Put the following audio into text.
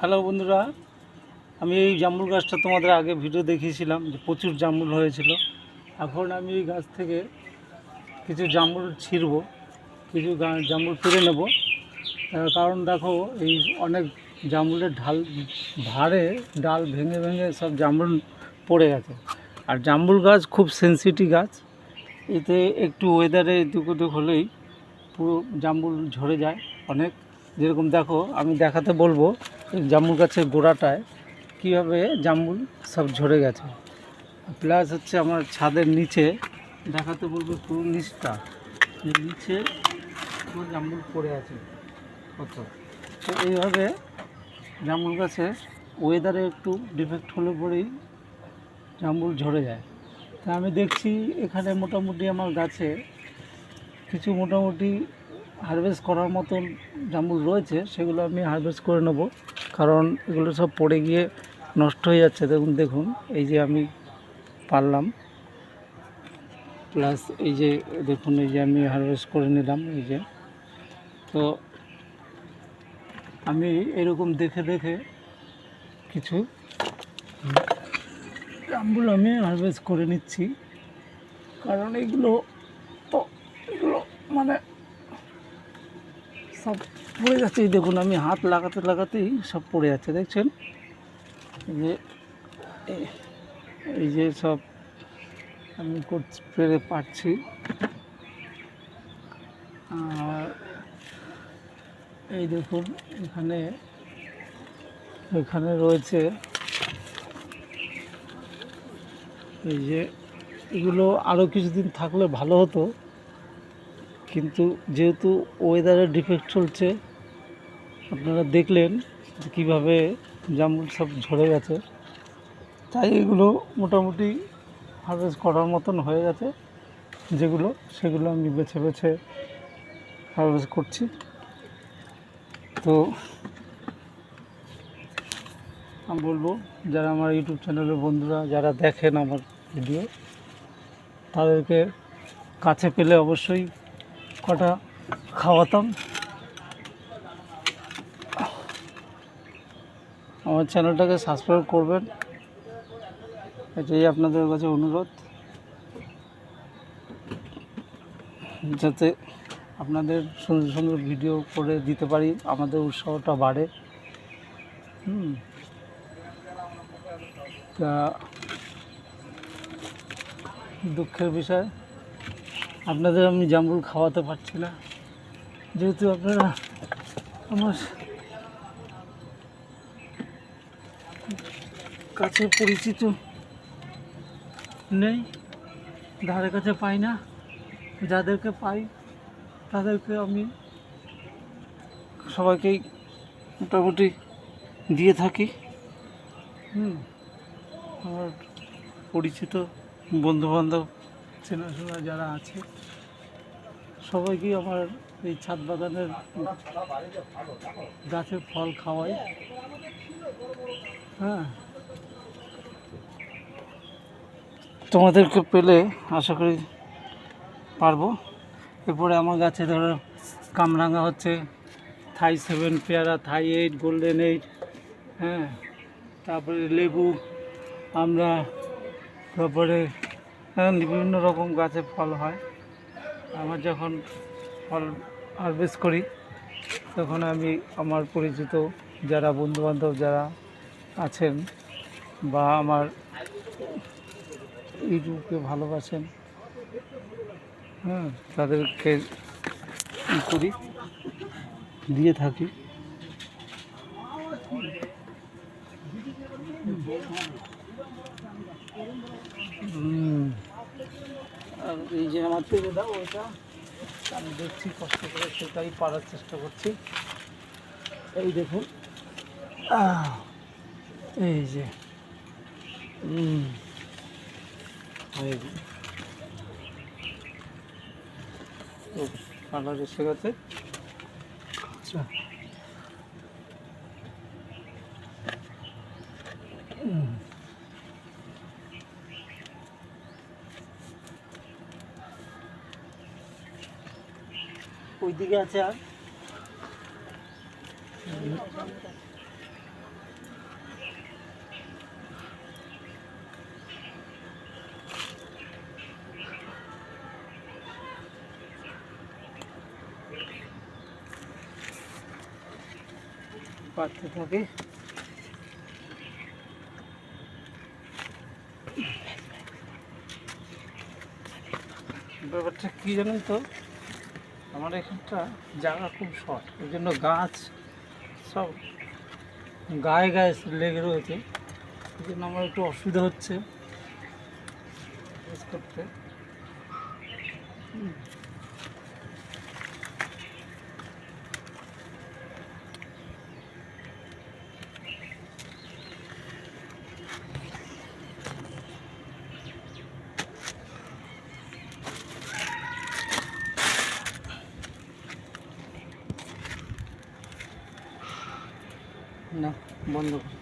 Hello বন্ধুরা, আমি এই জামরুল গাছটা তোমাদের আগে ভিডিও দেখিয়েছিলাম যে প্রচুর জামরুল হয়েছিল। এখন আমি এই গাছ থেকে কিছু জামরুল ছিঁড়ব, কিছু জামরুল পেরে নেব। কারণ দেখো, এই অনেক জামরুলের ডাল ভেঙে ভেঙে সব জামরুল পড়ে গেছে। আর জামরুল গাছ খুব সেন্সিটিভ গাছ, এতে একটু ওয়েদারে এদিক ওদিক হলেই পুরো জামরুল ঝরে যায় অনেক। যেরকম দেখো, আমি দেখাতে বলবো জামরুল গাছের গোড়াটায় কীভাবে জামরুল সব ঝরে গেছে। প্লাস হচ্ছে আমার ছাদের নিচে দেখাতে বলবো পুরো নিচটা, যে নিচে পুরো জামরুল পড়ে আছে কত। তো এইভাবে জামরুল গাছে ওয়েদারে একটু ডিফেক্ট হলে পরেই জামরুল ঝরে যায়। তা আমি দেখছি এখানে মোটামুটি আমার গাছে কিছু মোটামুটি হারভেস্ট করার মতন জামরুল রয়েছে, সেগুলো আমি হারভেস্ট করে নেব। কারণ এগুলো সব পড়ে গিয়ে নষ্ট হয়ে যাচ্ছে। দেখুন এই যে আমি পারলাম, প্লাস এই যে দেখুন এই যে আমি হারভেস্ট করে নিলাম। এই যে, তো আমি এরকম দেখে দেখে কিছু জামরুল আমি হারভেস্ট করে নিচ্ছি। কারণ এগুলো মানে সব পড়ে যাচ্ছে। এই দেখুন, আমি হাত লাগাতে লাগাতেই সব পড়ে যাচ্ছে, দেখছেন? এই যে সব আমি পেরে পাচ্ছি। আর এই দেখুন এখানে রয়েছে এই যে, এগুলো আরও কিছুদিন থাকলে ভালো হতো, কিন্তু যেহেতু ওয়েদারের ডিফেক্ট চলছে, আপনারা দেখলেন যে কীভাবে জামরুল সব ঝরে গেছে। তাই এগুলো মোটামুটি হারভেস্ট করার মতন হয়ে গেছে। সেগুলো আমি বেছে বেছে হারভেস্ট করছি। তো আমি বলবো, যারা আমার ইউটিউব চ্যানেলের বন্ধুরা যারা দেখেন আমার ভিডিও, তাদেরকে কাছে পেলে অবশ্যই কটা খাওয়াতাম। আমার চ্যানেলটাকে সাবস্ক্রাইব করবেন, এটাই আপনাদের কাছে অনুরোধ, যাতে আপনাদের সুন্দর সুন্দর ভিডিও করে দিতে পারি, আমাদের উৎসাহটা বাড়ে। তা দুঃখের বিষয়, আপনাদের আমি জামরুল খাওয়াতে পারছি না, যেহেতু আপনারা আমার কাছে পরিচিত নেই, ধারে কাছে পাই না। যাদেরকে পাই তাদেরকে আমি সবাইকেই মোটামুটি দিয়ে থাকি। আমার পরিচিত বন্ধুবান্ধব চেনাশোনা যারা আছে, সবাইকেই আমার এই ছাদ বাগানের গাছের ফল খাওয়াই। তোমাদেরকে পেলে আশা করি পারবো। এরপরে আমার গাছে ধরো কামরাঙা হচ্ছে, থাই 7 পেয়ারা, থাই 8, গোল্ডেন 8, তারপরে লেবু, আমরা, তারপরে বিভিন্ন রকম গাছে ফল হয়। আমার যখন ফল হারভেস্ট করি, তখন আমি আমার পরিচিত যারা বন্ধুবান্ধব যারা আছেন বা আমার ইউটিউবকে ভালোবাসেন, তাদেরকে করি, দিয়ে থাকি। আর এই যে আমার পেরে দাও, ওইটা আমি দেখছি কষ্ট করে সেটাই পারার চেষ্টা করছি। এই দেখুন, এই যে কালার এসে গেছে। আচ্ছা, ওইদিকে আছে। আর পারতে থাকি। ব্যাপারটা কী জানেন তো, আমার এখানটা জায়গা খুব শর্ট, ওই জন্য গাছ সব গায়ে গায়ে লেগে রয়েছে, এই জন্য আমার একটু অসুবিধা হচ্ছে কাজ করতে। না, বন্ধ করি।